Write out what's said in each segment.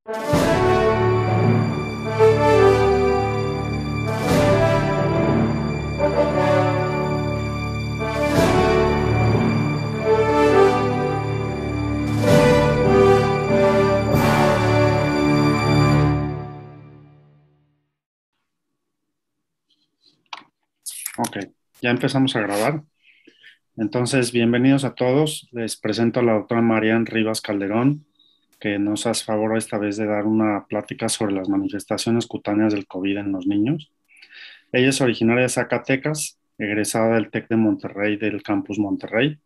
Ok, ya empezamos a grabar. Entonces, bienvenidos a todos. Les presento a la doctora Marian Rivas Calderón, que nos hace favor esta vez de dar una plática sobre las manifestaciones cutáneas del COVID en los niños. Ella es originaria de Zacatecas, egresada del TEC de Monterrey, del campus Monterrey.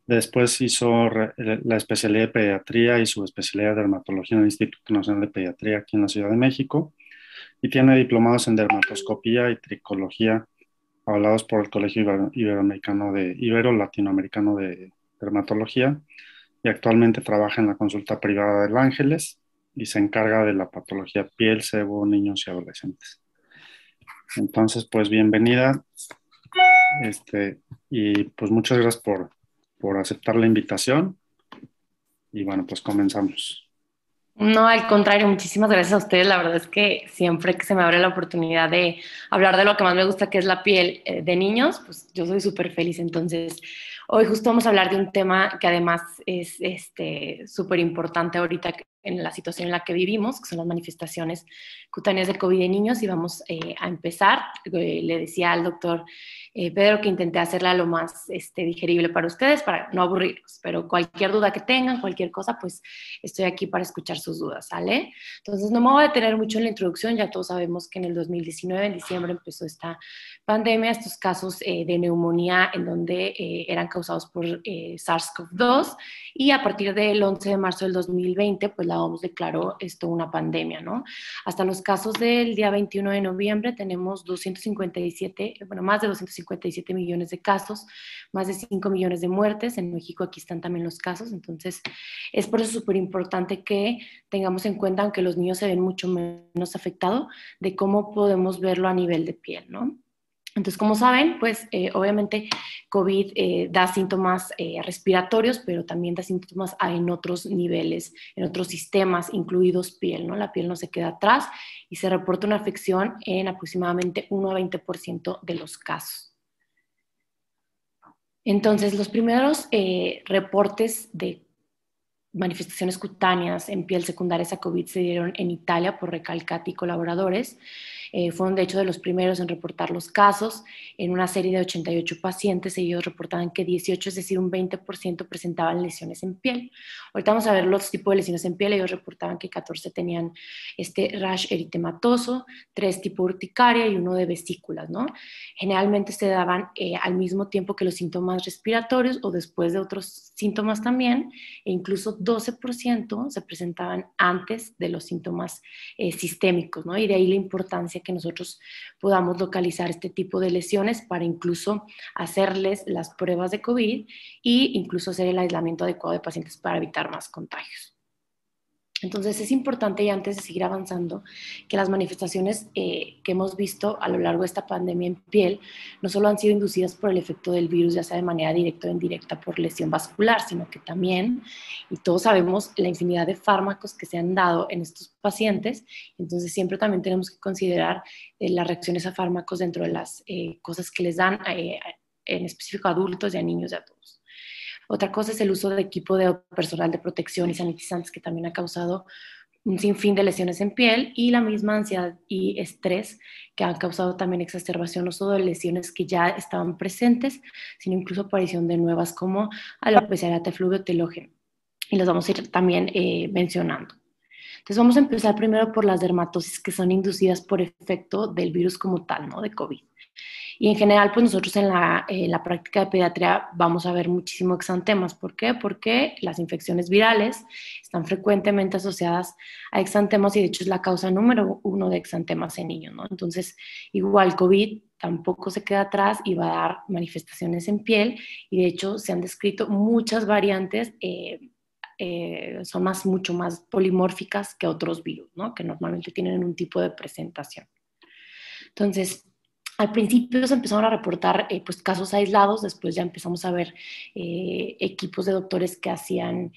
Después hizo la especialidad de pediatría y su especialidad de dermatología en el Instituto Nacional de Pediatría aquí en la Ciudad de México. Y tiene diplomados en dermatoscopía y tricología avalados por el Colegio Ibero-Latinoamericano de Dermatología, y actualmente trabaja en la consulta privada del Ángeles y se encarga de la patología piel, sebo, niños y adolescentes. Entonces, pues bienvenida, y pues muchas gracias por aceptar la invitación y bueno, pues comenzamos. No, al contrario, muchísimas gracias a ustedes. La verdad es que siempre que se me abre la oportunidad de hablar de lo que más me gusta, que es la piel de niños, pues yo soy súper feliz. Entonces, hoy justo vamos a hablar de un tema que además es súper importante ahorita en la situación en la que vivimos, que son las manifestaciones cutáneas de COVID en niños. Y vamos a empezar. Le decía al doctor Pedro que intenté hacerla lo más digerible para ustedes, para no aburrirlos. Pero cualquier duda que tengan, cualquier cosa, pues estoy aquí para escuchar sus dudas, ¿sale? Entonces no me voy a detener mucho en la introducción, ya todos sabemos que en el 2019, en diciembre, empezó esta pandemia, estos casos de neumonía en donde eran causados por SARS-CoV-2, y a partir del 11 de marzo del 2020, pues la OMS declaró esto una pandemia, ¿no? Hasta los casos del día 21 de noviembre tenemos 257, bueno, más de 257 millones de casos, más de 5 millones de muertes. En México aquí están también los casos. Entonces es por eso súper importante que tengamos en cuenta, aunque los niños se ven mucho menos afectados, de cómo podemos verlo a nivel de piel, ¿no? Entonces, como saben, pues obviamente COVID da síntomas respiratorios, pero también da síntomas en otros niveles, en otros sistemas, incluidos piel, ¿no? La piel no se queda atrás y se reporta una afección en aproximadamente 1 a 20% de los casos. Entonces, los primeros reportes de manifestaciones cutáneas en piel secundarias a COVID se dieron en Italia por Recalcati y colaboradores. Fueron de hecho de los primeros en reportar los casos. En una serie de 88 pacientes, ellos reportaban que 18, es decir, un 20% presentaban lesiones en piel. Ahorita vamos a ver los tipos de lesiones en piel. Ellos reportaban que 14 tenían este rash eritematoso, 3 tipo urticaria y 1 de vesículas, ¿no? Generalmente se daban al mismo tiempo que los síntomas respiratorios o después de otros síntomas también, e incluso 12% se presentaban antes de los síntomas sistémicos, ¿no? Y de ahí la importancia que nosotros podamos localizar este tipo de lesiones para incluso hacerles las pruebas de COVID e incluso hacer el aislamiento adecuado de pacientes para evitar más contagios. Entonces es importante, y antes de seguir avanzando, que las manifestaciones que hemos visto a lo largo de esta pandemia en piel no solo han sido inducidas por el efecto del virus, ya sea de manera directa o indirecta por lesión vascular, sino que también, y todos sabemos, la infinidad de fármacos que se han dado en estos pacientes. Entonces siempre también tenemos que considerar las reacciones a fármacos dentro de las cosas que les dan en específico a adultos y a niños y a todos. Otra cosa es el uso de equipo de personal de protección y sanitizantes, que también ha causado un sinfín de lesiones en piel, y la misma ansiedad y estrés que han causado también exacerbación no solo de lesiones que ya estaban presentes, sino incluso aparición de nuevas como alopecia, efluvio, telógeno. Y las vamos a ir también mencionando. Entonces vamos a empezar primero por las dermatosis, que son inducidas por efecto del virus como tal, ¿no? De COVID. Y en general, pues nosotros en la práctica de pediatría vamos a ver muchísimo exantemas. ¿Por qué? Porque las infecciones virales están frecuentemente asociadas a exantemas, y de hecho es la causa número 1 de exantemas en niños, ¿no? Entonces, igual COVID tampoco se queda atrás y va a dar manifestaciones en piel, y de hecho se han descrito muchas variantes. Son mucho más polimórficas que otros virus, ¿no? Que normalmente tienen un tipo de presentación. Entonces, al principio se empezaron a reportar pues, casos aislados. Después ya empezamos a ver equipos de doctores que hacían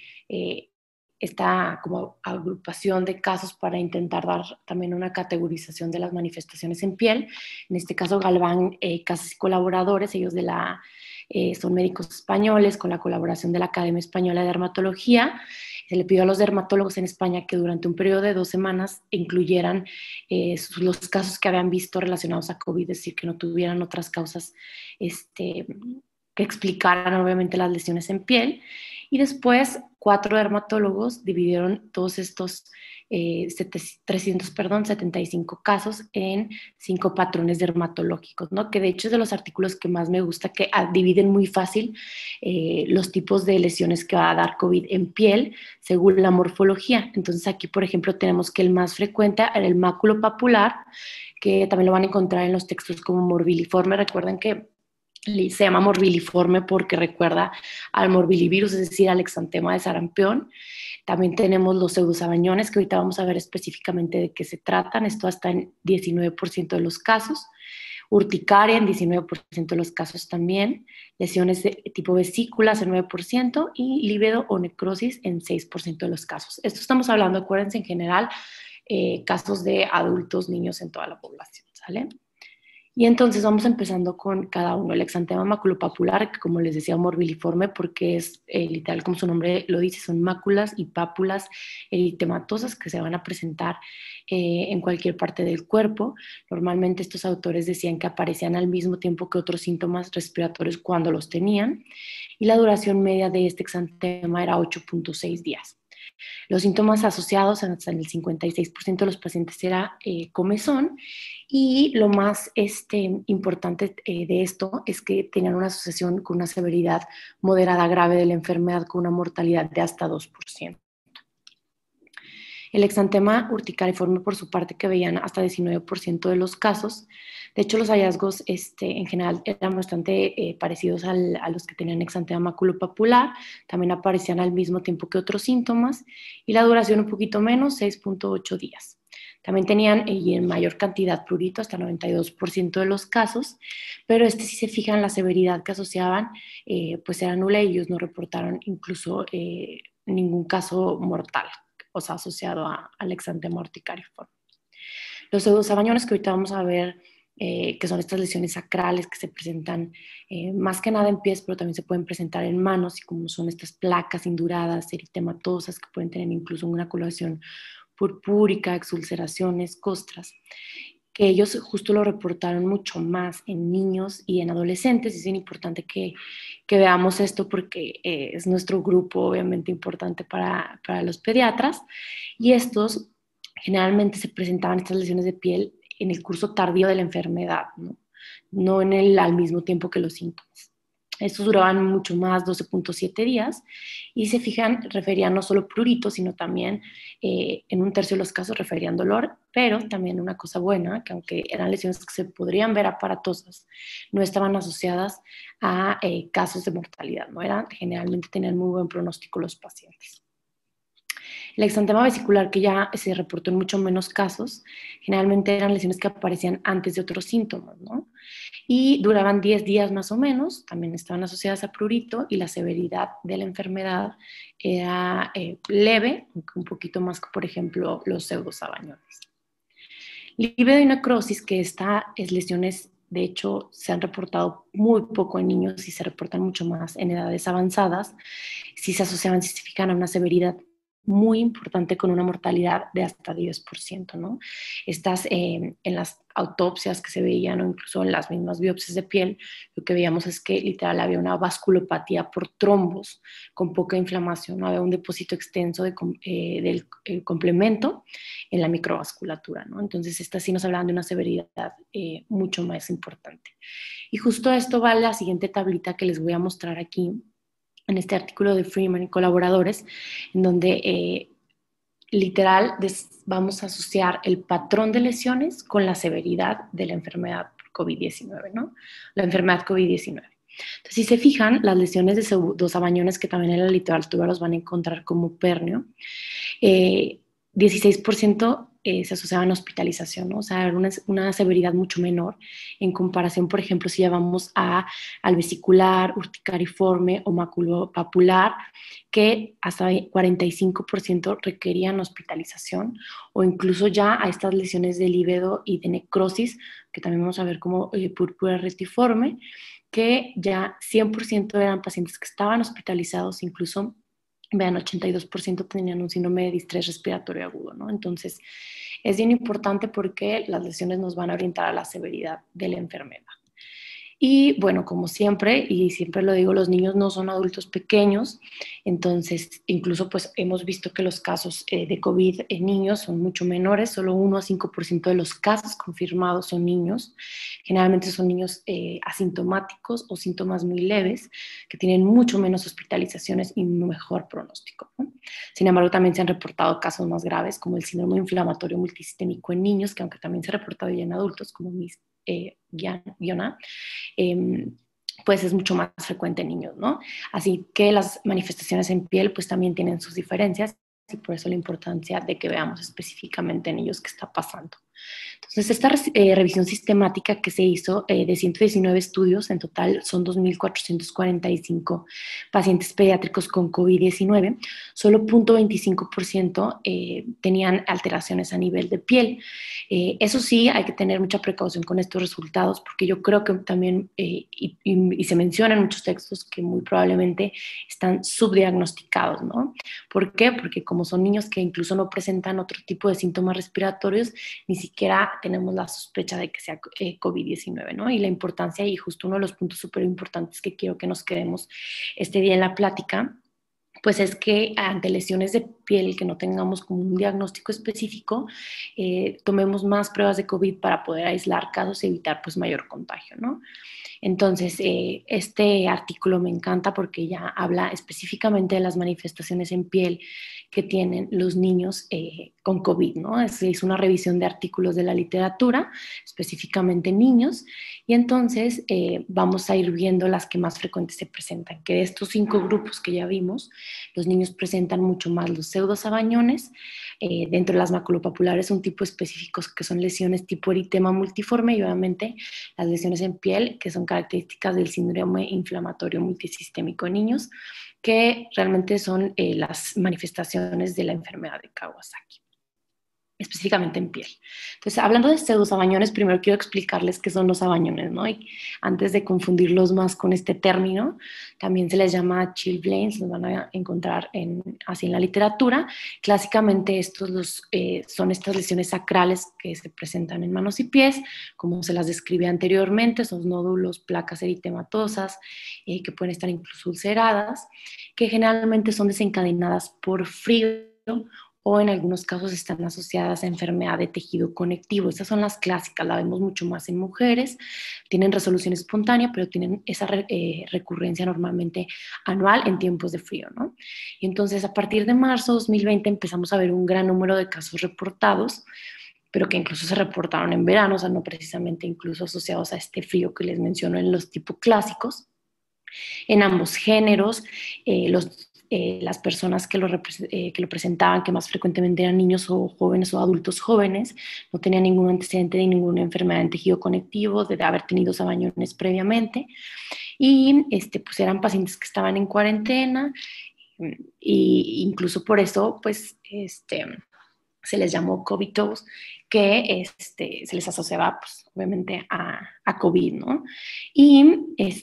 esta como agrupación de casos para intentar dar también una categorización de las manifestaciones en piel. En este caso, Galván, Casas y colaboradores, ellos son médicos españoles con la colaboración de la Academia Española de Dermatología. Se le pidió a los dermatólogos en España que durante un periodo de 2 semanas incluyeran los casos que habían visto relacionados a COVID, es decir, que no tuvieran otras causas que explicaran obviamente las lesiones en piel. Y después 4 dermatólogos dividieron todos estos 375 casos en 5 patrones dermatológicos, ¿no? Que de hecho es de los artículos que más me gusta, que dividen muy fácil los tipos de lesiones que va a dar COVID en piel según la morfología. Entonces aquí, por ejemplo, tenemos que el más frecuente era el máculo papular, que también lo van a encontrar en los textos como morbilliforme. Recuerden que se llama morbilliforme porque recuerda al morbillivirus, es decir, al exantema de sarampión. También tenemos los pseudosabañones, que ahorita vamos a ver específicamente de qué se tratan. Esto hasta en 19% de los casos. Urticaria en 19% de los casos también. Lesiones de tipo vesículas en 9% y lívido o necrosis en 6% de los casos. Esto estamos hablando, acuérdense, en general, casos de adultos, niños en toda la población, ¿sale? Y entonces vamos empezando con cada uno. El exantema maculopapular, que como les decía, morbilliforme, porque es literal como su nombre lo dice, son máculas y pápulas eritematosas que se van a presentar en cualquier parte del cuerpo. Normalmente estos autores decían que aparecían al mismo tiempo que otros síntomas respiratorios cuando los tenían, y la duración media de este exantema era 8.6 días. Los síntomas asociados hasta en el 56% de los pacientes era comezón, y lo más importante de esto es que tenían una asociación con una severidad moderada grave de la enfermedad con una mortalidad de hasta 2%. El exantema urticariforme, por su parte, que veían hasta 19% de los casos. De hecho, los hallazgos en general eran bastante parecidos a los que tenían exantema maculopapular. También aparecían al mismo tiempo que otros síntomas, y la duración un poquito menos, 6.8 días. También tenían, y en mayor cantidad, prurito, hasta 92% de los casos, pero si se fijan, la severidad que asociaban, pues era nula, y ellos no reportaron incluso ningún caso mortal, o sea, asociado al exantema urticariforme. Los pseudosabañones, que ahorita vamos a ver, que son estas lesiones sacrales que se presentan más que nada en pies, pero también se pueden presentar en manos, y como son estas placas induradas, eritematosas, que pueden tener incluso una coloración purpúrica, exulceraciones, costras, que ellos justo lo reportaron mucho más en niños y en adolescentes. Y es bien importante que veamos esto porque es nuestro grupo obviamente importante para los pediatras, y estos generalmente se presentaban, estas lesiones de piel, en el curso tardío de la enfermedad, no al mismo tiempo que los síntomas. Estos duraban mucho más, 12.7 días, y se fijan, referían no solo prurito, sino también en un tercio de los casos referían dolor, pero también una cosa buena, que aunque eran lesiones que se podrían ver aparatosas, no estaban asociadas a casos de mortalidad, ¿no? Generalmente tenían muy buen pronóstico los pacientes. El exantema vesicular, que ya se reportó en mucho menos casos, generalmente eran lesiones que aparecían antes de otros síntomas, ¿no? Y duraban 10 días más o menos, también estaban asociadas a prurito, y la severidad de la enfermedad era leve, un poquito más que, por ejemplo, los pseudosabañones. Lívido y necrosis, que estas lesiones, de hecho, se han reportado muy poco en niños y se reportan mucho más en edades avanzadas, sí se asociaban, sí se fijan a una severidad muy importante con una mortalidad de hasta 10%, ¿no? Estas, en las autopsias que se veían, o incluso en las mismas biopsias de piel, lo que veíamos es que literal había una vasculopatía por trombos con poca inflamación, ¿no? Había un depósito extenso del complemento en la microvasculatura, ¿no? Entonces, estas sí nos hablaban de una severidad mucho más importante. Y justo esto va a la siguiente tablita que les voy a mostrar aquí, en este artículo de Freeman y colaboradores, en donde literal vamos a asociar el patrón de lesiones con la severidad de la enfermedad COVID-19, ¿no? La enfermedad COVID-19. Entonces, si se fijan, las lesiones de pseudosabañones, que también en la literatura los van a encontrar como pernio, 16% se asociaban a hospitalización, ¿no? O sea, era una severidad mucho menor en comparación, por ejemplo, si ya vamos al vesicular, urticariforme o maculopapular, que hasta 45% requerían hospitalización, o incluso ya a estas lesiones del hígado y de necrosis, que también vamos a ver como púrpura retiforme, que ya 100% eran pacientes que estaban hospitalizados, incluso, vean, 82% tenían un síndrome de distrés respiratorio agudo, ¿no? Entonces, es bien importante porque las lesiones nos van a orientar a la severidad de la enfermedad. Y bueno, como siempre, y siempre lo digo, los niños no son adultos pequeños, entonces incluso pues hemos visto que los casos de COVID en niños son mucho menores, solo 1 a 5% de los casos confirmados son niños, generalmente son niños asintomáticos o síntomas muy leves, que tienen mucho menos hospitalizaciones y un mejor pronóstico, ¿no? Sin embargo, también se han reportado casos más graves, como el síndrome inflamatorio multisistémico en niños, que aunque también se ha reportado ya en adultos, como mis Guiona, pues es mucho más frecuente en niños, ¿no? Así que las manifestaciones en piel pues también tienen sus diferencias y por eso la importancia de que veamos específicamente en ellos qué está pasando. Entonces, esta revisión sistemática que se hizo de 119 estudios, en total son 2.445 pacientes pediátricos con COVID-19, solo 0.25% tenían alteraciones a nivel de piel. Eso sí, hay que tener mucha precaución con estos resultados, porque yo creo que también, y se menciona en muchos textos, que muy probablemente están subdiagnosticados, ¿no? ¿Por qué? Porque como son niños que incluso no presentan otro tipo de síntomas respiratorios, ni siquiera tenemos la sospecha de que sea COVID-19, ¿no? Y la importancia, y justo uno de los puntos súper importantes que quiero que nos quedemos este día en la plática, pues es que ante lesiones de piel que no tengamos como un diagnóstico específico, tomemos más pruebas de COVID para poder aislar casos y evitar pues mayor contagio, ¿no? Entonces, este artículo me encanta porque ya habla específicamente de las manifestaciones en piel que tienen los niños con COVID, ¿no? Se hizo una revisión de artículos de la literatura, específicamente en niños, y entonces vamos a ir viendo las que más frecuentes se presentan, que de estos 5 grupos que ya vimos, los niños presentan mucho más los pseudosabañones, dentro de las maculopapulares un tipo específicos que son lesiones tipo eritema multiforme y obviamente las lesiones en piel que son características del síndrome inflamatorio multisistémico en niños, que realmente son las manifestaciones de la enfermedad de Kawasaki, específicamente en piel. Entonces, hablando de pseudosabañones, primero quiero explicarles qué son los sabañones, ¿no? Y antes de confundirlos más con este término, también se les llama chilblains, los van a encontrar así en la literatura. Clásicamente son estas lesiones sacrales que se presentan en manos y pies, como se las describí anteriormente, son nódulos, placas eritematosas, que pueden estar incluso ulceradas, que generalmente son desencadenadas por frío o en algunos casos están asociadas a enfermedad de tejido conectivo. Estas son las clásicas, la vemos mucho más en mujeres, tienen resolución espontánea, pero tienen esa recurrencia normalmente anual en tiempos de frío, ¿no? Y entonces, a partir de marzo de 2020 empezamos a ver un gran número de casos reportados, pero que incluso se reportaron en verano, o sea, no precisamente incluso asociados a este frío que les menciono en los tipos clásicos, en ambos géneros. Las personas que lo presentaban, que más frecuentemente eran niños o jóvenes o adultos jóvenes, no tenían ningún antecedente de ninguna enfermedad en tejido conectivo, de haber tenido sabañones previamente, y pues eran pacientes que estaban en cuarentena, y incluso por eso pues se les llamó COVID-2, que se les asociaba pues, obviamente a COVID, ¿no? Y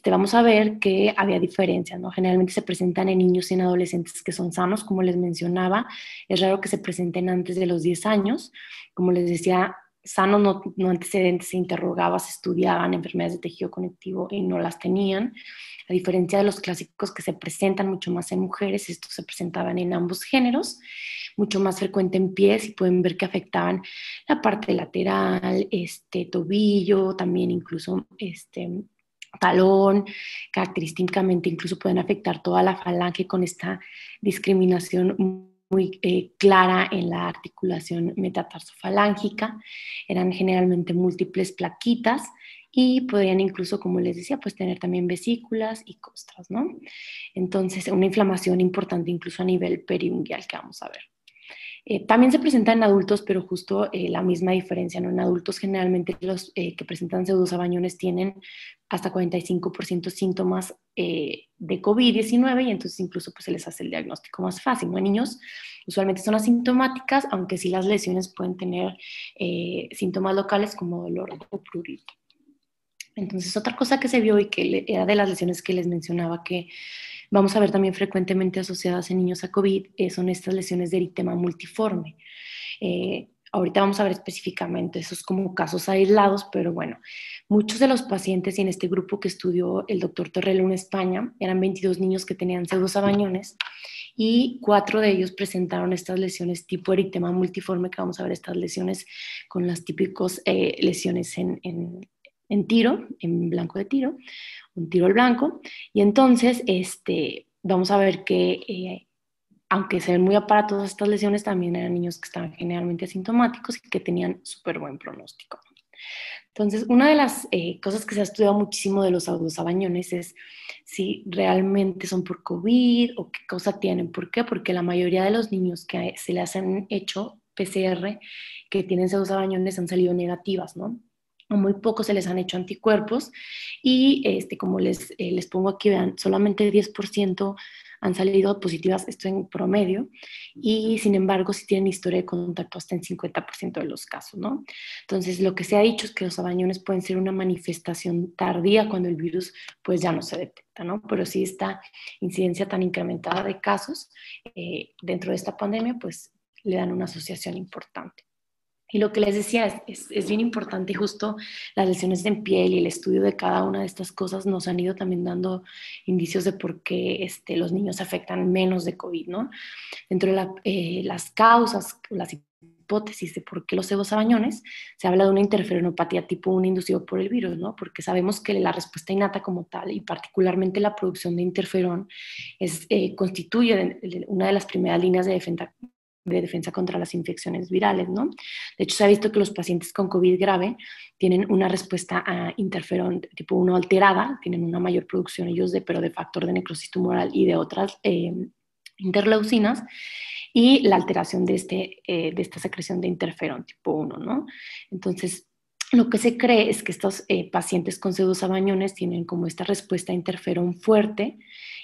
vamos a ver que había diferencias, ¿no? Generalmente se presentan en niños y en adolescentes que son sanos, como les mencionaba. Es raro que se presenten antes de los 10 años. Como les decía, sanos, no antecedentes, se interrogaba, se estudiaban enfermedades de tejido conectivo y no las tenían. A diferencia de los clásicos que se presentan mucho más en mujeres, estos se presentaban en ambos géneros, mucho más frecuente en pies, y pueden ver que afectaban la parte lateral, tobillo, también incluso talón, característicamente incluso pueden afectar toda la falange con esta discriminación muy clara en la articulación metatarsofalángica. Eran generalmente múltiples plaquitas y podrían incluso, como les decía, pues tener también vesículas y costras, ¿no? Entonces, una inflamación importante incluso a nivel periungual que vamos a ver. También se presenta en adultos, pero justo la misma diferencia, ¿no? En adultos generalmente los que presentan pseudosabañones tienen hasta 45% síntomas de COVID-19 y entonces incluso pues, se les hace el diagnóstico más fácil, ¿no? En niños usualmente son asintomáticas, aunque sí las lesiones pueden tener síntomas locales como dolor o prurito. Entonces, otra cosa que se vio y que era de las lesiones que les mencionaba que vamos a ver también frecuentemente asociadas en niños a COVID, son estas lesiones de eritema multiforme. Ahorita vamos a ver específicamente esos como casos aislados, pero bueno, muchos de los pacientes y en este grupo que estudió el doctor Torrello en España, eran 22 niños que tenían pseudosabañones y 4 de ellos presentaron estas lesiones tipo eritema multiforme, que vamos a ver estas lesiones con las típicas lesiones en tiro, en blanco de tiro, un tiro al blanco, y entonces vamos a ver que aunque se ven muy aparatos estas lesiones, también eran niños que estaban generalmente asintomáticos y que tenían súper buen pronóstico. Entonces, una de las cosas que se ha estudiado muchísimo de los pseudosabañones es si realmente son por COVID o qué cosa tienen. ¿Por qué? Porque la mayoría de los niños que se les han hecho PCR que tienen pseudosabañones han salido negativas, ¿no? A muy pocos se les han hecho anticuerpos y como les pongo aquí, vean, solamente 10% han salido positivas, esto en promedio, y sin embargo sí tienen historia de contacto hasta en 50% de los casos, ¿no? Entonces lo que se ha dicho es que los sabañones pueden ser una manifestación tardía cuando el virus pues ya no se detecta, ¿no? Pero sí esta incidencia tan incrementada de casos dentro de esta pandemia pues le dan una asociación importante. Y lo que les decía es bien importante, justo las lesiones en piel y el estudio de cada una de estas cosas nos han ido también dando indicios de por qué los niños se afectan menos de COVID, ¿no? Dentro de las causas, las hipótesis de por qué los pseudosabañones, se habla de una interferonopatía tipo 1 inducido por el virus, ¿no? Porque sabemos que la respuesta innata como tal, y particularmente la producción de interferón, constituye una de las primeras líneas de defensa contra las infecciones virales, ¿no? De hecho, se ha visto que los pacientes con COVID grave tienen una respuesta a interferón tipo 1 alterada, tienen una mayor producción ellos pero de factor de necrosis tumoral y de otras interleucinas, y la alteración de esta secreción de interferón tipo 1, ¿no? Entonces, lo que se cree es que estos pacientes con pseudosabañones tienen como esta respuesta a interferón fuerte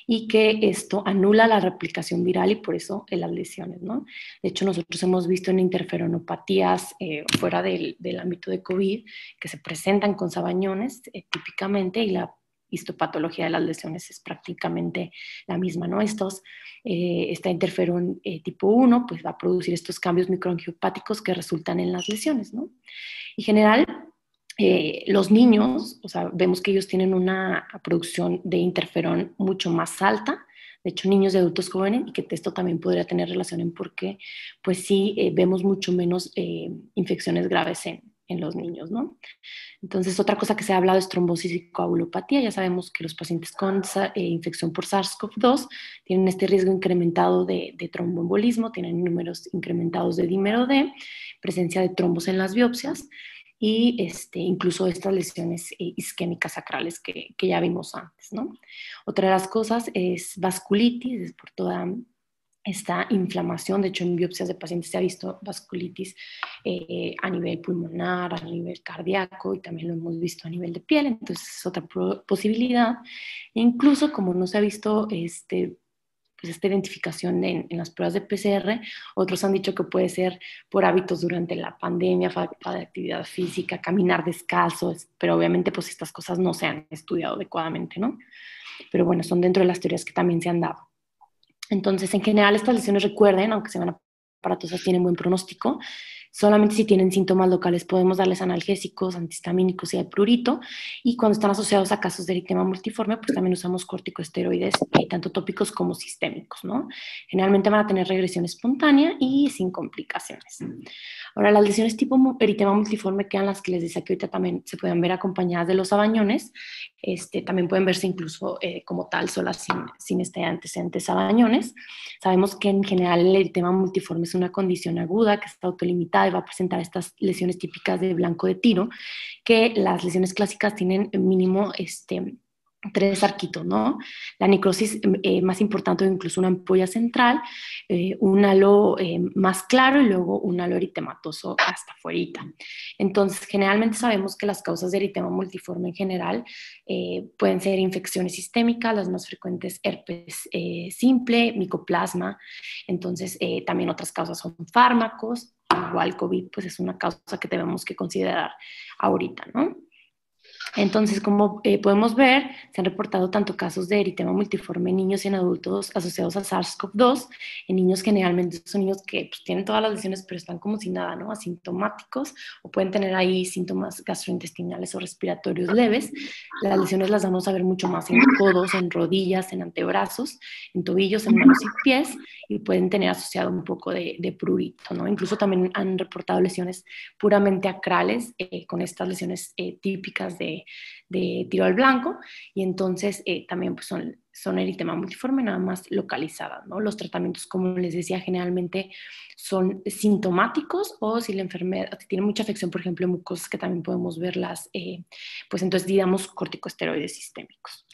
y que esto anula la replicación viral y por eso las lesiones, ¿no? De hecho, nosotros hemos visto en interferonopatías fuera del ámbito de COVID que se presentan con sabañones típicamente y la histopatología de las lesiones es prácticamente la misma, ¿no? Esta interferón tipo 1 pues va a producir estos cambios microangiopáticos que resultan en las lesiones, ¿no? En general, los niños, o sea, vemos que ellos tienen una producción de interferón mucho más alta, de hecho niños y adultos jóvenes, y que esto también podría tener relación en por qué, pues sí, vemos mucho menos infecciones graves en los niños, ¿no? Entonces, otra cosa que se ha hablado es trombosis y coagulopatía. Ya sabemos que los pacientes con infección por SARS-CoV-2 tienen este riesgo incrementado de tromboembolismo, tienen números incrementados de dímero D, presencia de trombos en las biopsias y incluso estas lesiones isquémicas sacrales que ya vimos antes, ¿no? Otra de las cosas es vasculitis, es por toda esta inflamación. De hecho, en biopsias de pacientes se ha visto vasculitis a nivel pulmonar, a nivel cardíaco y también lo hemos visto a nivel de piel, entonces es otra posibilidad. E incluso como no se ha visto pues esta identificación en las pruebas de PCR, otros han dicho que puede ser por hábitos durante la pandemia, falta de actividad física, caminar descalzos, pero obviamente pues estas cosas no se han estudiado adecuadamente, ¿no? Pero bueno, son dentro de las teorías que también se han dado. Entonces, en general, estas lesiones, recuerden, aunque sean aparatosas, tienen buen pronóstico. Solamente si tienen síntomas locales podemos darles analgésicos, antihistamínicos y de prurito. Y cuando están asociados a casos de eritema multiforme, pues también usamos corticosteroides, tanto tópicos como sistémicos, ¿no? Generalmente van a tener regresión espontánea y sin complicaciones. Ahora, las lesiones tipo eritema multiforme, que eran las que les decía que ahorita también se pueden ver acompañadas de los sabañones, también pueden verse incluso como tal, solas sin este antecedente sabañones. Sabemos que en general el eritema multiforme es una condición aguda que está autolimitada y va a presentar estas lesiones típicas de blanco de tiro, que las lesiones clásicas tienen mínimo tres arquitos, ¿no? La necrosis más importante o incluso una ampolla central, un halo más claro y luego un halo eritematoso hasta afuera. Entonces, generalmente sabemos que las causas de eritema multiforme en general pueden ser infecciones sistémicas, las más frecuentes herpes simple, micoplasma. Entonces, también otras causas son fármacos, igual COVID pues es una causa que tenemos que considerar ahorita, ¿no? Entonces, como podemos ver, se han reportado tanto casos de eritema multiforme en niños y en adultos asociados a SARS-CoV-2. En niños generalmente son niños que pues, tienen todas las lesiones, pero están como si nada, ¿no? Asintomáticos, o pueden tener ahí síntomas gastrointestinales o respiratorios leves. Las lesiones las vamos a ver mucho más en codos, en rodillas, en antebrazos, en tobillos, en manos y pies, y pueden tener asociado un poco de prurito, ¿no? Incluso también han reportado lesiones puramente acrales, con estas lesiones típicas de tiro al blanco, y entonces también pues son eritema multiforme, nada más localizadas, ¿no? Los tratamientos, como les decía, generalmente son sintomáticos, o si la enfermedad tiene mucha afección, por ejemplo, en mucosas, que también podemos verlas, pues entonces digamos corticosteroides sistémicos.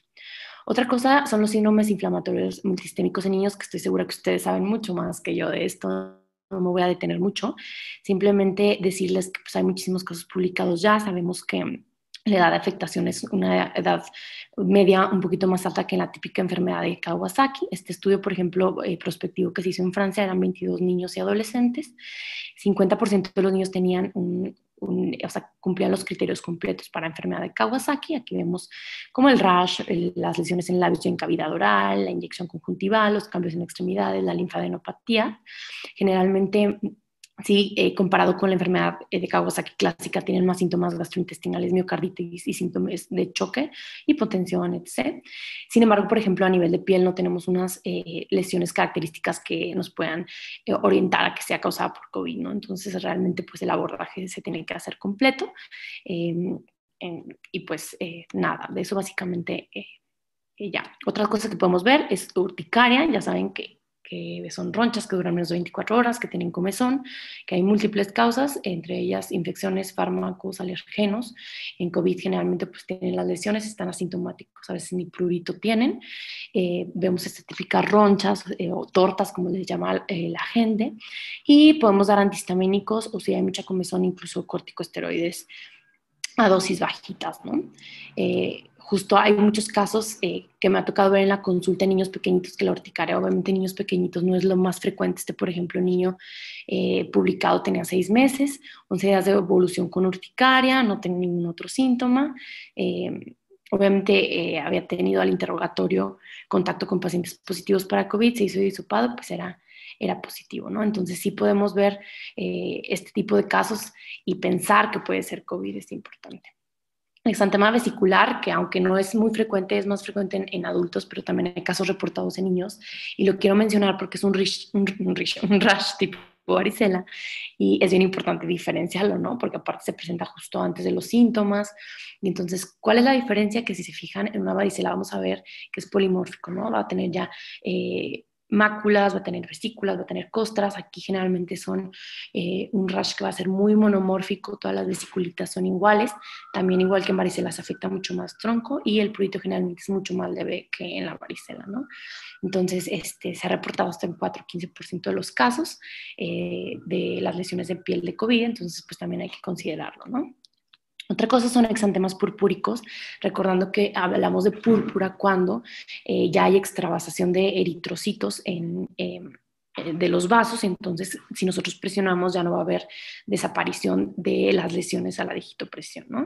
Otra cosa son los síndromes inflamatorios multisistémicos en niños, que estoy segura que ustedes saben mucho más que yo de esto, no me voy a detener mucho. Simplemente decirles que pues, hay muchísimos casos publicados ya, sabemos que la edad de afectación es una edad media un poquito más alta que en la típica enfermedad de Kawasaki. Este estudio, por ejemplo, prospectivo que se hizo en Francia, eran 22 niños y adolescentes. 50% de los niños tenían o sea, cumplían los criterios completos para enfermedad de Kawasaki. Aquí vemos como el rash, las lesiones en labios y en cavidad oral, la inyección conjuntival, los cambios en extremidades, la linfadenopatía. Generalmente, sí, comparado con la enfermedad de Kawasaki clásica, tienen más síntomas gastrointestinales, miocarditis y síntomas de choque, hipotensión, etc. Sin embargo, por ejemplo, a nivel de piel no tenemos unas lesiones características que nos puedan orientar a que sea causada por COVID, ¿no? Entonces, realmente, pues el abordaje se tiene que hacer completo. Eh, y pues nada, de eso básicamente ya. Otra cosa que podemos ver es urticaria. Ya saben que son ronchas que duran menos de 24 horas, que tienen comezón, que hay múltiples causas, entre ellas infecciones, fármacos, alergenos. En COVID generalmente pues tienen las lesiones, están asintomáticos, a veces ni prurito tienen. Vemos estas típicas ronchas o tortas, como les llama la gente, y podemos dar antihistamínicos, o si hay mucha comezón, incluso corticosteroides a dosis bajitas, ¿no? Justo hay muchos casos que me ha tocado ver en la consulta de niños pequeñitos que la urticaria, obviamente niños pequeñitos no es lo más frecuente. Por ejemplo, un niño publicado tenía 6 meses, 11 días de evolución con urticaria, no tenía ningún otro síntoma. Obviamente había tenido al interrogatorio contacto con pacientes positivos para COVID, se hizo hisopado, pues era positivo, ¿no? Entonces sí podemos ver este tipo de casos y pensar que puede ser COVID es importante. El exantema vesicular, que aunque no es muy frecuente, es más frecuente en adultos, pero también hay casos reportados en niños, y lo quiero mencionar porque es un rash tipo varicela, y es bien importante diferenciarlo, ¿no? Porque aparte se presenta justo antes de los síntomas. Y entonces, ¿cuál es la diferencia? Que si se fijan en una varicela vamos a ver que es polimórfico, ¿no? Va a tener ya máculas, va a tener vesículas, va a tener costras. Aquí generalmente son un rash que va a ser muy monomórfico, todas las vesiculitas son iguales. También igual que en varicela se afecta mucho más tronco, y el prurito generalmente es mucho más leve que en la varicela, ¿no? Entonces, se ha reportado hasta en 4-15% de los casos de las lesiones de piel de COVID, entonces pues también hay que considerarlo, ¿no? Otra cosa son exantemas purpúricos, recordando que hablamos de púrpura cuando ya hay extravasación de eritrocitos de los vasos. Entonces si nosotros presionamos ya no va a haber desaparición de las lesiones a la digitopresión, ¿no?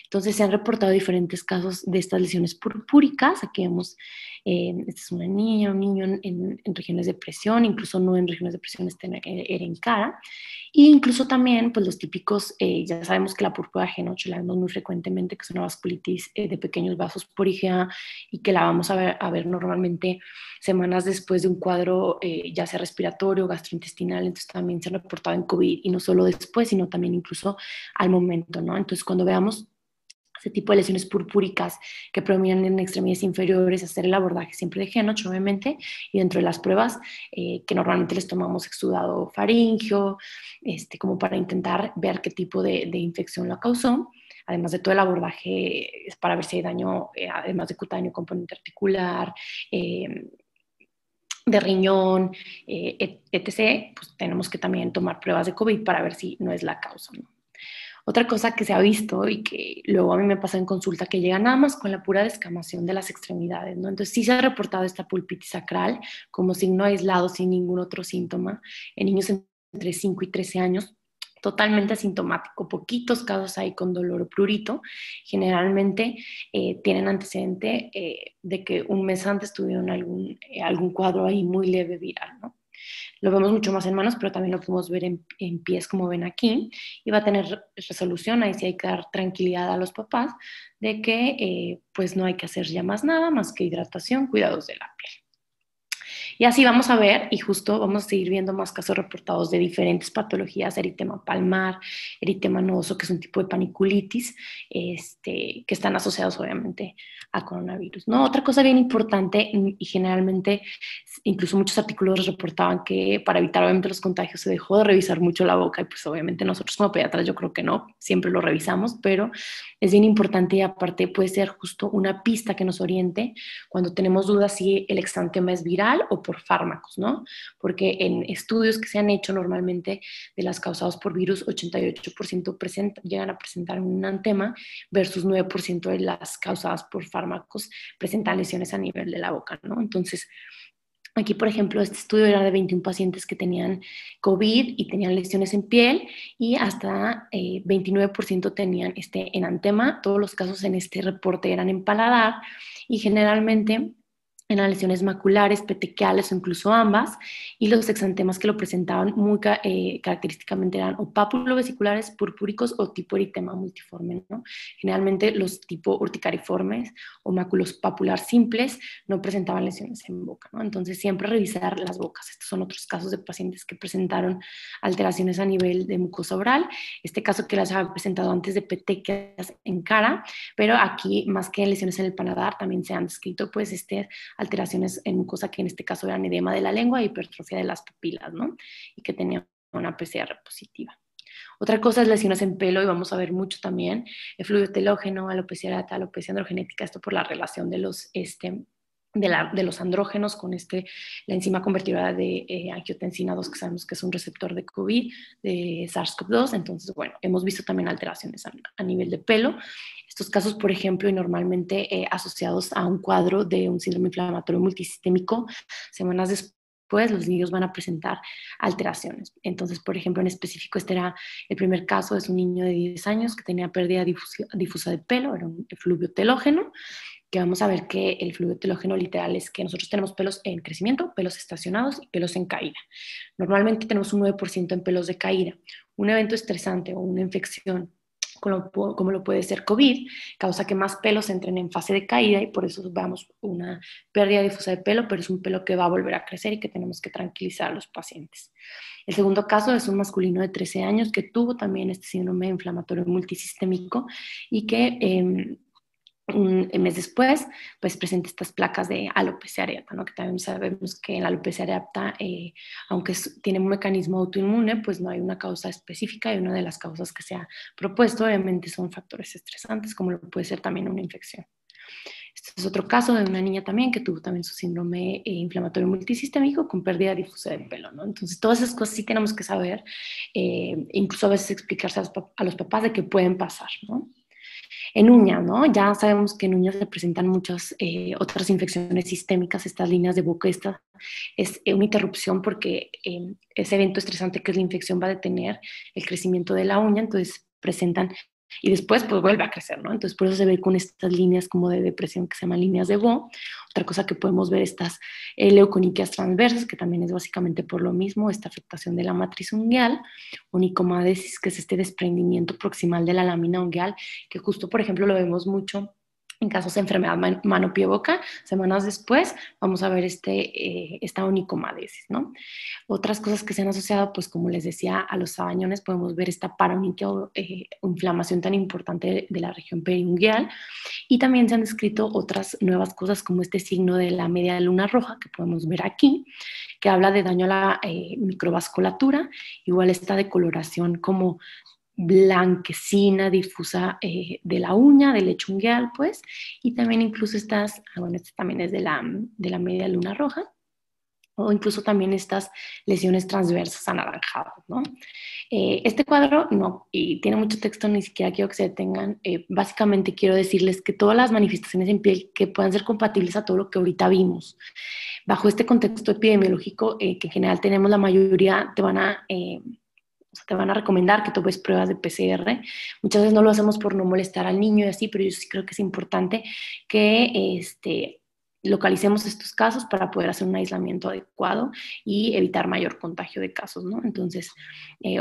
Entonces se han reportado diferentes casos de estas lesiones purpúricas. Aquí vemos, esta es una niña, un niño en regiones de presión, incluso no en regiones de presión, era en cara. E incluso también, pues los típicos, ya sabemos que la púrpura G8 la vemos muy frecuentemente, que es una vasculitis de pequeños vasos por IgA, y que la vamos a ver normalmente semanas después de un cuadro ya sea respiratorio, gastrointestinal. Entonces también se ha reportado en COVID, y no solo después, sino también incluso al momento, ¿no? Entonces cuando veamos ese tipo de lesiones purpúricas que predominan en extremidades inferiores, hacer el abordaje siempre de G8, obviamente, y dentro de las pruebas que normalmente les tomamos exudado faríngeo, como para intentar ver qué tipo de infección la causó. además de todo el abordaje es para ver si hay daño, además de cutáneo, componente articular, de riñón, etc., pues tenemos que también tomar pruebas de COVID para ver si no es la causa, ¿no? Otra cosa que se ha visto y que luego a mí me pasa en consulta, que llega nada más con la pura descamación de las extremidades, ¿no? Entonces sí se ha reportado esta pulpitis sacral como signo aislado sin ningún otro síntoma en niños entre 5 y 13 años, totalmente asintomático, poquitos casos hay con dolor o prurito, generalmente tienen antecedente de que un mes antes tuvieron algún cuadro ahí muy leve viral, ¿no? Lo vemos mucho más en manos, pero también lo podemos ver en pies, como ven aquí, y va a tener resolución. Ahí sí hay que dar tranquilidad a los papás de que pues no hay que hacer ya más nada, más que hidratación, cuidados de la piel. Y así vamos a ver, y justo vamos a seguir viendo más casos reportados de diferentes patologías, eritema palmar, eritema nodoso, que es un tipo de paniculitis, que están asociados obviamente a coronavirus, ¿no? Otra cosa bien importante, y generalmente incluso muchos artículos reportaban que para evitar obviamente los contagios se dejó de revisar mucho la boca, y pues obviamente nosotros como pediatras yo creo que no, siempre lo revisamos, pero es bien importante y aparte puede ser justo una pista que nos oriente cuando tenemos dudas si el exantema es viral o por fármacos, ¿no? Porque en estudios que se han hecho normalmente de las causadas por virus, 88% llegan a presentar un antema versus 9% de las causadas por fármacos presentan lesiones a nivel de la boca, ¿no? Entonces, aquí, por ejemplo, este estudio era de 21 pacientes que tenían COVID y tenían lesiones en piel y hasta 29% tenían este enantema. Todos los casos en este reporte eran en paladar y generalmente eran lesiones maculares, petequiales o incluso ambas, y los exantemas que lo presentaban muy característicamente eran o papulovesiculares, purpúricos o tipo eritema multiforme, ¿no? Generalmente los tipo urticariformes o máculos papular simples no presentaban lesiones en boca, ¿no? Entonces siempre revisar las bocas. Estos son otros casos de pacientes que presentaron alteraciones a nivel de mucosa oral. Este caso que las había presentado antes de petequias en cara, pero aquí más que lesiones en el paladar también se han descrito pues alteraciones en mucosa que en este caso eran edema de la lengua e hipertrofia de las pupilas, ¿no? Y que tenían una PCR positiva. Otra cosa es lesiones en pelo y vamos a ver mucho también el fluido telógeno, alopecia areata, alopecia androgenética, esto por la relación de los andrógenos con la enzima convertidora de angiotensina 2, que sabemos que es un receptor de COVID, de SARS-CoV-2. Entonces, bueno, hemos visto también alteraciones a nivel de pelo. Estos casos, por ejemplo, y normalmente asociados a un cuadro de un síndrome inflamatorio multisistémico, semanas después los niños van a presentar alteraciones. Entonces, por ejemplo, en específico, este era el primer caso, es un niño de 10 años que tenía pérdida difusa de pelo, era un efluvio telógeno, que vamos a ver que el fluido telógeno literal es que nosotros tenemos pelos en crecimiento, pelos estacionados y pelos en caída. Normalmente tenemos un 9% en pelos de caída. Un evento estresante o una infección como lo puede ser COVID, causa que más pelos entren en fase de caída y por eso vemos una pérdida difusa de pelo, pero es un pelo que va a volver a crecer y que tenemos que tranquilizar a los pacientes. El segundo caso es un masculino de 13 años que tuvo también este síndrome inflamatorio multisistémico y que un mes después, pues presenta estas placas de alopecia areata, ¿no? Que también sabemos que en la alopecia areata, aunque tiene un mecanismo autoinmune, pues no hay una causa específica y una de las causas que se ha propuesto obviamente son factores estresantes, como lo puede ser también una infección. Este es otro caso de una niña también que tuvo también su síndrome inflamatorio multisistémico con pérdida difusa de pelo, ¿no? Entonces, todas esas cosas sí tenemos que saber, incluso a veces explicarse a los papás de qué pueden pasar, ¿no? En uñas, ¿no? Ya sabemos que en uñas se presentan muchas otras infecciones sistémicas, estas líneas de boca, esta es una interrupción porque ese evento estresante que es la infección va a detener el crecimiento de la uña, entonces presentan y después pues vuelve a crecer, ¿no? Entonces por eso se ve con estas líneas como de depresión que se llaman líneas de Bo. Otra cosa que podemos ver, estas leuconiquias transversas, que también es básicamente por lo mismo, esta afectación de la matriz ungueal, onicomadesis, que es este desprendimiento proximal de la lámina ungueal, que justo, por ejemplo, lo vemos mucho en casos de enfermedad mano-pie-boca. Semanas después vamos a ver esta onicomadesis, ¿no? Otras cosas que se han asociado, pues como les decía, a los sabañones, podemos ver esta paronitia o inflamación tan importante de la región periungueal, y también se han descrito otras nuevas cosas como este signo de la media luna roja que podemos ver aquí, que habla de daño a la microvasculatura, igual esta decoloración como blanquecina, difusa de la uña, del lecho ungueal, pues, y también incluso estas, bueno, este también es de la media luna roja, o incluso también estas lesiones transversas anaranjadas, ¿no? Este cuadro no, y tiene mucho texto, ni siquiera quiero que se detengan. Básicamente quiero decirles que todas las manifestaciones en piel que puedan ser compatibles a todo lo que ahorita vimos, bajo este contexto epidemiológico que en general tenemos la mayoría, te van a recomendar que tomes pruebas de PCR. Muchas veces no lo hacemos por no molestar al niño y así, pero yo sí creo que es importante que localicemos estos casos para poder hacer un aislamiento adecuado y evitar mayor contagio de casos, ¿no? Entonces,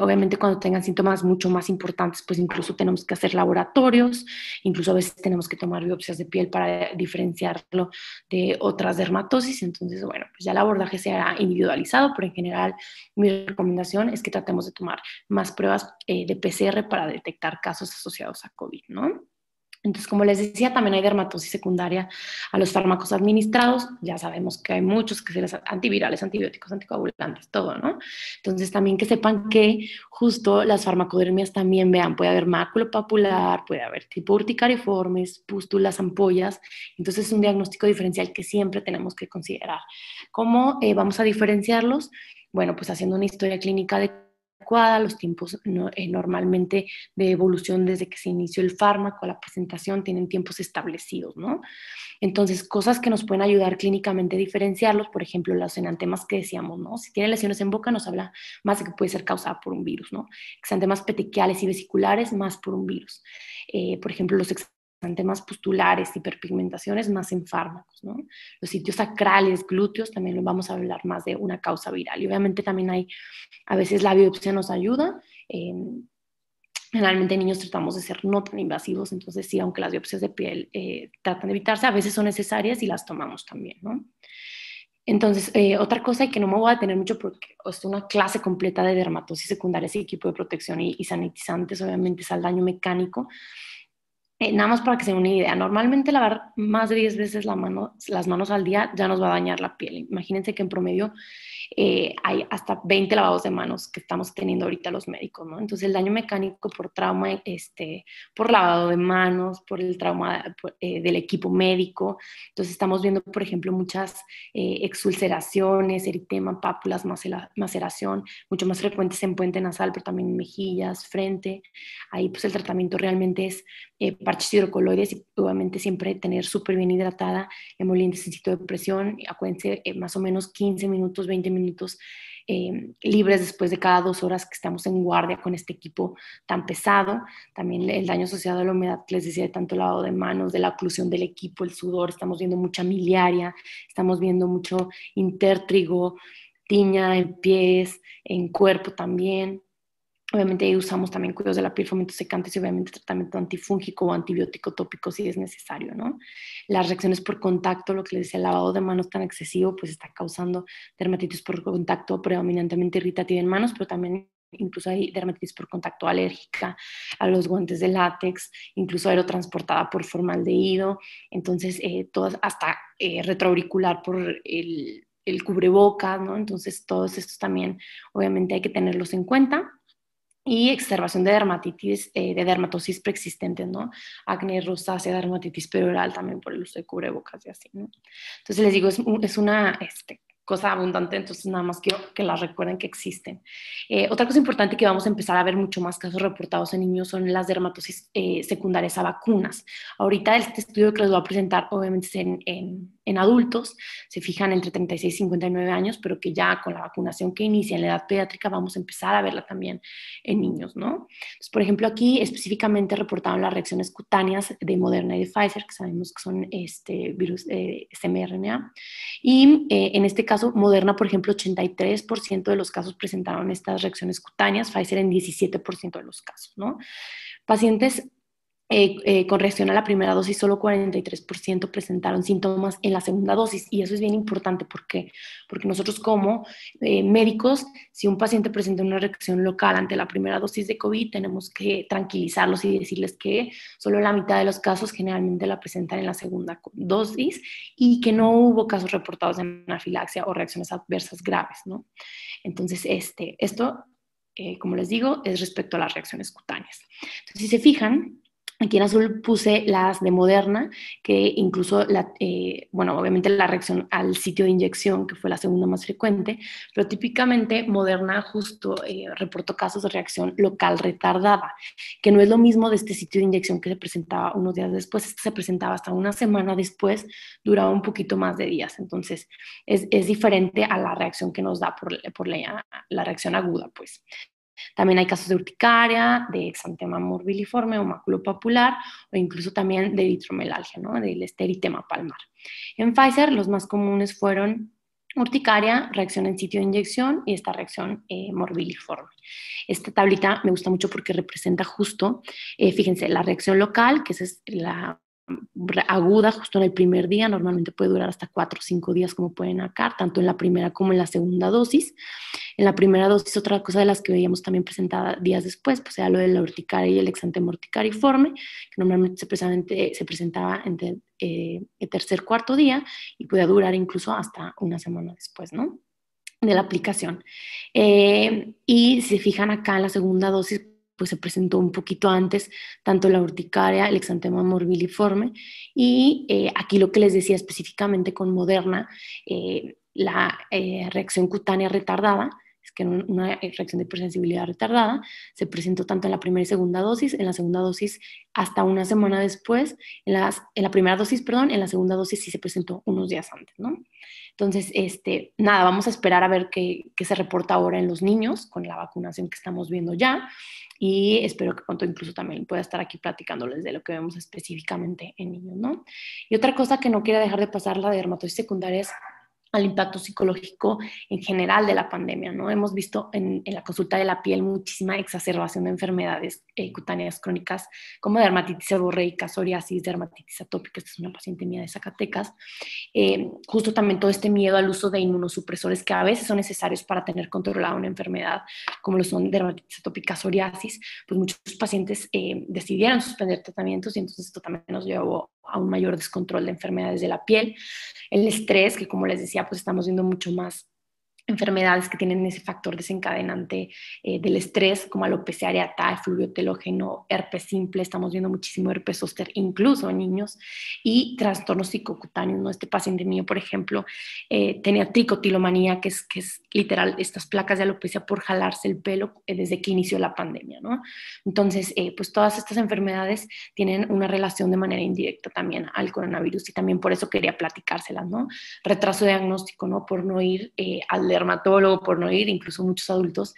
obviamente cuando tengan síntomas mucho más importantes, pues incluso tenemos que hacer laboratorios, incluso a veces tenemos que tomar biopsias de piel para diferenciarlo de otras dermatosis. Entonces, bueno, pues ya el abordaje se hará individualizado, pero en general mi recomendación es que tratemos de tomar más pruebas de PCR para detectar casos asociados a COVID, ¿no? Entonces, como les decía, también hay dermatosis secundaria a los fármacos administrados. Ya sabemos que hay muchos que se les antivirales, antibióticos, anticoagulantes, todo, ¿no? Entonces, también que sepan que justo las farmacodermias también, vean, puede haber máculo papular, puede haber tipo urticariformes, pústulas, ampollas. Entonces, es un diagnóstico diferencial que siempre tenemos que considerar. ¿Cómo vamos a diferenciarlos? Bueno, pues haciendo una historia clínica adecuada, los tiempos normalmente de evolución desde que se inició el fármaco a la presentación tienen tiempos establecidos, ¿no? Entonces, cosas que nos pueden ayudar clínicamente a diferenciarlos, por ejemplo, los enantemas que decíamos, ¿no? Si tiene lesiones en boca, nos habla más de que puede ser causada por un virus, ¿no? Exantemas petequiales y vesiculares, más por un virus. Por ejemplo, los exantemas pustulares, hiperpigmentaciones, más en fármacos, ¿no? Los sitios sacrales, glúteos, también lo vamos a hablar más de una causa viral. Y obviamente también hay, a veces la biopsia nos ayuda. Generalmente en niños tratamos de ser no tan invasivos, entonces sí, aunque las biopsias de piel tratan de evitarse, a veces son necesarias y las tomamos también, ¿no? Entonces, otra cosa y que no me voy a detener mucho porque es una clase completa de dermatosis secundaria y equipo de protección y sanitizantes, obviamente es al daño mecánico. Nada más para que se den una idea, normalmente lavar más de 10 veces las manos al día ya nos va a dañar la piel. Imagínense que en promedio hay hasta 20 lavados de manos que estamos teniendo ahorita los médicos, ¿no? Entonces el daño mecánico por trauma, por lavado de manos, por el trauma del equipo médico. Entonces estamos viendo, por ejemplo, muchas exulceraciones, eritema, pápulas, maceración, mucho más frecuentes en puente nasal, pero también en mejillas, frente. Ahí pues el tratamiento realmente es parches hidrocoloides y obviamente siempre tener súper bien hidratada, emolientes en sitio de presión. Acuérdense, más o menos 15 minutos, 20 minutos libres después de cada 2 horas que estamos en guardia con este equipo tan pesado. También el daño asociado a la humedad que les decía, de tanto lavado de manos, de la oclusión del equipo, el sudor, estamos viendo mucha miliaria, estamos viendo mucho intértrigo, tiña en pies, en cuerpo también. Obviamente ahí usamos también cuidados de la piel, fomentos secantes y obviamente tratamiento antifúngico o antibiótico tópico si es necesario, ¿no? Las reacciones por contacto, lo que les decía, el lavado de manos tan excesivo, pues está causando dermatitis por contacto predominantemente irritativa en manos, pero también incluso hay dermatitis por contacto alérgica a los guantes de látex, incluso aerotransportada por formaldehído, entonces todas, hasta retroauricular por el cubrebocas, ¿no? Entonces todos estos también obviamente hay que tenerlos en cuenta y exacerbación de dermatosis preexistente, ¿no? Acné, rosácea, dermatitis perioral también por el uso de cubrebocas y así, ¿no? Entonces les digo, es una cosa abundante, entonces nada más quiero que las recuerden que existen. Otra cosa importante que vamos a empezar a ver mucho más casos reportados en niños son las dermatosis secundarias a vacunas. Ahorita este estudio que les voy a presentar obviamente es en adultos, se fijan entre 36 y 59 años, pero que ya con la vacunación que inicia en la edad pediátrica vamos a empezar a verla también en niños, ¿no? Entonces, por ejemplo, aquí específicamente reportaron las reacciones cutáneas de Moderna y de Pfizer, que sabemos que son virus mRNA. Y en este caso, Moderna, por ejemplo, 83% de los casos presentaron estas reacciones cutáneas, Pfizer en 17% de los casos, ¿no? Pacientes con reacción a la primera dosis, solo 43% presentaron síntomas en la segunda dosis. Y eso es bien importante. ¿Por qué? Porque nosotros como médicos, si un paciente presenta una reacción local ante la primera dosis de COVID, tenemos que tranquilizarlos y decirles que solo la mitad de los casos generalmente la presentan en la segunda dosis y que no hubo casos reportados de anafilaxia o reacciones adversas graves, ¿no? Entonces, esto como les digo, es respecto a las reacciones cutáneas. Entonces, si se fijan, aquí en azul puse las de Moderna, que incluso, bueno, obviamente la reacción al sitio de inyección, que fue la segunda más frecuente, pero típicamente Moderna justo reportó casos de reacción local retardada, que no es lo mismo de este sitio de inyección que se presentaba unos días después, este se presentaba hasta una semana después, duraba un poquito más de días, entonces es diferente a la reacción que nos da por la reacción aguda, pues. También hay casos de urticaria, de exantema morbiliforme o maculopapular o incluso también de eritromelalgia, ¿no? Del eritema palmar. En Pfizer los más comunes fueron urticaria, reacción en sitio de inyección y esta reacción morbiliforme. Esta tablita me gusta mucho porque representa justo, fíjense, la reacción local, que es la aguda justo en el primer día, normalmente puede durar hasta 4 o 5 días como pueden acá, tanto en la primera como en la segunda dosis. En la primera dosis, otra cosa de las que veíamos también presentada días después, pues era lo de la urticaria y el exantema urticariforme, que normalmente se presentaba entre el tercer, cuarto día y podía durar incluso hasta una semana después, ¿no? De la aplicación. Y si se fijan acá en la segunda dosis, pues se presentó un poquito antes tanto la urticaria, el exantema morbiliforme y aquí lo que les decía específicamente con Moderna, la reacción cutánea retardada, es que una reacción de hipersensibilidad retardada se presentó tanto en la primera y segunda dosis, en la segunda dosis hasta una semana después, en la primera dosis, perdón, en la segunda dosis sí se presentó unos días antes, ¿no? Entonces, nada, vamos a esperar a ver qué se reporta ahora en los niños con la vacunación que estamos viendo ya y espero que pronto incluso también pueda estar aquí platicándoles de lo que vemos específicamente en niños, ¿no? Y otra cosa que no quiero dejar de pasar la de dermatosis secundaria es al impacto psicológico en general de la pandemia, ¿no? Hemos visto en la consulta de la piel muchísima exacerbación de enfermedades cutáneas crónicas como dermatitis seborreica, psoriasis, dermatitis atópica, esta es una paciente mía de Zacatecas, justo también todo este miedo al uso de inmunosupresores que a veces son necesarios para tener controlada una enfermedad, como lo son dermatitis atópica, psoriasis, pues muchos pacientes decidieron suspender tratamientos y entonces esto también nos llevó a un mayor descontrol de enfermedades de la piel. El estrés, que como les decía, pues estamos viendo mucho más enfermedades que tienen ese factor desencadenante del estrés, como alopecia areata, fluvio telógeno, herpes simple, estamos viendo muchísimo herpes zóster, incluso en niños, y trastornos psicocutáneos, ¿no? Este paciente mío, por ejemplo, tenía tricotilomanía, que es literal estas placas de alopecia por jalarse el pelo desde que inició la pandemia, ¿no? Entonces, pues todas estas enfermedades tienen una relación de manera indirecta también al coronavirus y también por eso quería platicárselas, ¿no? Retraso diagnóstico, ¿no? Por no ir al dermatólogo, por no ir, incluso muchos adultos,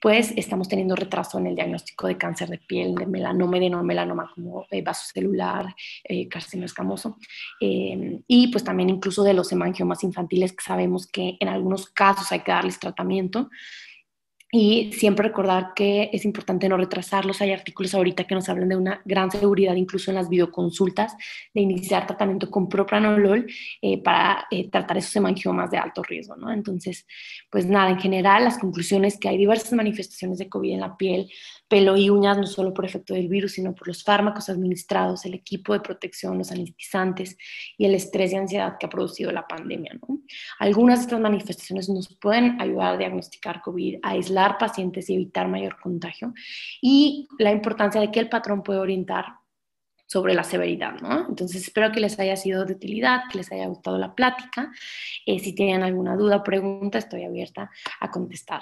pues estamos teniendo retraso en el diagnóstico de cáncer de piel, de melanoma y de no melanoma como vasocelular, carcinoma escamoso, y pues también incluso de los hemangiomas infantiles que sabemos que en algunos casos hay que darles tratamiento. Y siempre recordar que es importante no retrasarlos. Hay artículos ahorita que nos hablan de una gran seguridad, incluso en las videoconsultas, de iniciar tratamiento con propranolol para tratar esos hemangiomas de alto riesgo, ¿no? Entonces, pues nada, en general, las conclusiones que hay diversas manifestaciones de COVID en la piel, pelo y uñas, no solo por efecto del virus, sino por los fármacos administrados, el equipo de protección, los anestizantes y el estrés y ansiedad que ha producido la pandemia, ¿no? Algunas de estas manifestaciones nos pueden ayudar a diagnosticar COVID, a aislar pacientes y evitar mayor contagio. Y la importancia de que el patrón puede orientar sobre la severidad, ¿no? Entonces espero que les haya sido de utilidad, que les haya gustado la plática. Si tienen alguna duda o pregunta, estoy abierta a contestar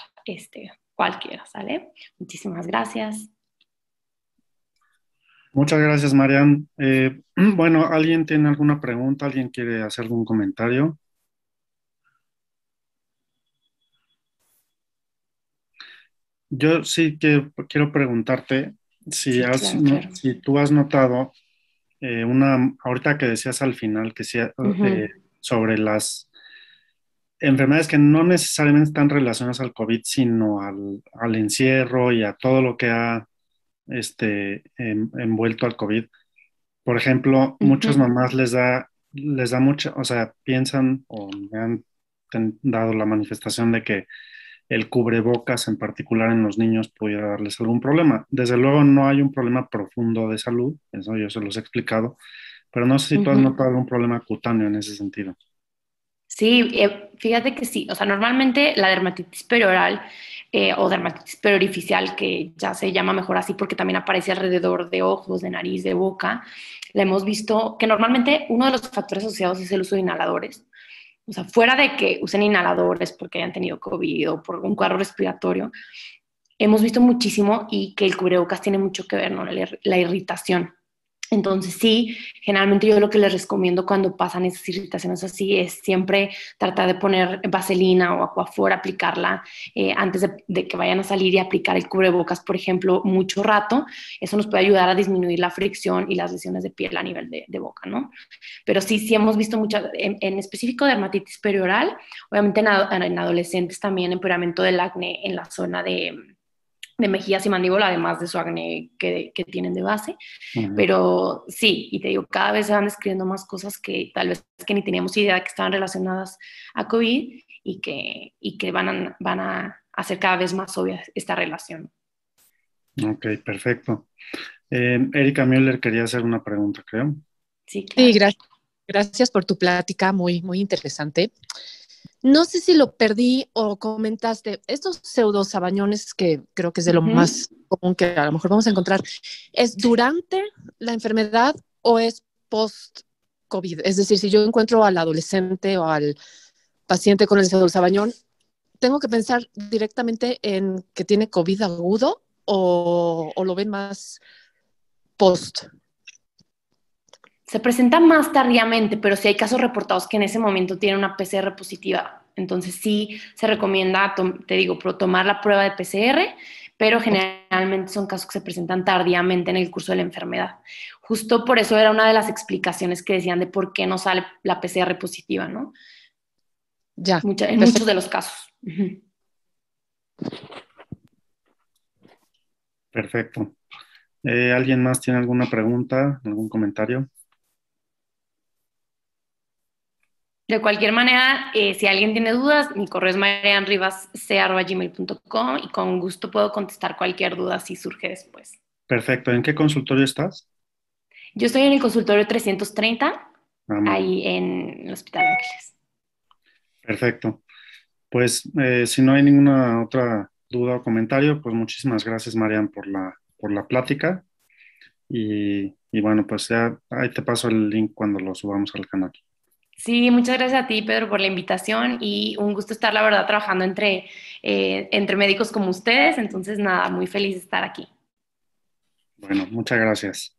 cualquiera, ¿sale? Muchísimas gracias. Muchas gracias, Marian. Bueno, ¿alguien tiene alguna pregunta? ¿Alguien quiere hacer algún comentario? Yo sí que quiero preguntarte Sí, claro, claro. si tú has notado ahorita que decías al final que sí, Uh-huh. sobre las enfermedades que no necesariamente están relacionadas al COVID, sino al encierro y a todo lo que ha envuelto al COVID. Por ejemplo, muchas Uh-huh. mamás les da mucha, o sea, piensan o me han dado la manifestación de que el cubrebocas en particular en los niños pudiera darles algún problema. Desde luego no hay un problema profundo de salud, eso yo se los he explicado, pero no sé si tú has Uh-huh. notado algún problema cutáneo en ese sentido. Sí, fíjate que sí, o sea, normalmente la dermatitis perioral o dermatitis periorificial, que ya se llama mejor así porque también aparece alrededor de ojos, de nariz, de boca. La hemos visto que normalmente uno de los factores asociados es el uso de inhaladores. O sea, fuera de que usen inhaladores porque hayan tenido COVID o por un cuadro respiratorio, hemos visto muchísimo y que el cubrebocas tiene mucho que ver, ¿no? La irritación. Entonces sí, generalmente yo lo que les recomiendo cuando pasan esas irritaciones así es siempre tratar de poner vaselina o aquaphor, aplicarla antes de que vayan a salir y aplicar el cubrebocas, por ejemplo, mucho rato. Eso nos puede ayudar a disminuir la fricción y las lesiones de piel a nivel de boca, ¿no? Pero sí, sí hemos visto muchas, en específico dermatitis perioral, obviamente en adolescentes también empeoramiento del acné en la zona de mejillas y mandíbula, además de su acné que tienen de base. Ujú. Pero sí, y te digo, cada vez se van describiendo más cosas que tal vez que ni teníamos idea que estaban relacionadas a COVID y que van a hacer cada vez más obvia esta relación. Ok, perfecto. Erika Müller quería hacer una pregunta, creo. Sí, Sí, claro. gracias por tu plática, muy, muy interesante. No sé si lo perdí o comentaste, estos pseudosabañones que creo que es de lo más común que a lo mejor vamos a encontrar, ¿es durante la enfermedad o es post-COVID? Es decir, si yo encuentro al adolescente o al paciente con el pseudosabañón, ¿tengo que pensar directamente en que tiene COVID agudo o lo ven más post? Se presenta más tardíamente, pero sí hay casos reportados que en ese momento tienen una PCR positiva. Entonces sí se recomienda, te digo, tomar la prueba de PCR, pero generalmente son casos que se presentan tardíamente en el curso de la enfermedad. Justo por eso era una de las explicaciones que decían de por qué no sale la PCR positiva, ¿no? Ya, En muchos perfecto. de los casos. Perfecto. ¿Alguien más tiene alguna pregunta, algún comentario? De cualquier manera, si alguien tiene dudas, mi correo es marianribasc@gmail.com y con gusto puedo contestar cualquier duda si surge después. Perfecto. ¿En qué consultorio estás? Yo estoy en el consultorio 330, Ah, muy bien. ahí en el Hospital Ángeles. Perfecto. Pues si no hay ninguna otra duda o comentario, pues muchísimas gracias, Marian, por la plática. Y bueno, pues ya ahí te paso el link cuando lo subamos al canal. Sí, muchas gracias a ti, Pedro, por la invitación y un gusto estar, la verdad, trabajando entre médicos como ustedes. Entonces, nada, muy feliz de estar aquí. Bueno, muchas gracias.